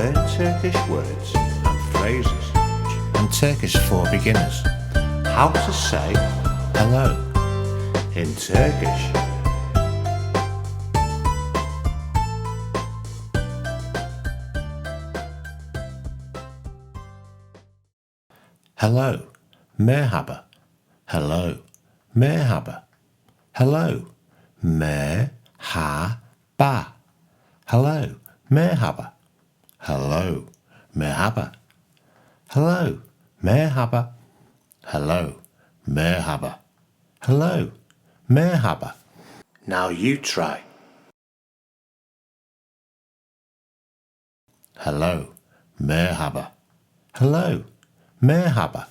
Learn Turkish words and phrases and Turkish for beginners. How to say hello in Turkish. Hello, merhaba. Hello, merhaba. Hello, merhaba. Hello, merhaba. Hello, merhaba. Hello, merhaba. Hello, merhaba. Hello, merhaba. Now you try. Hello, merhaba. Hello, merhaba.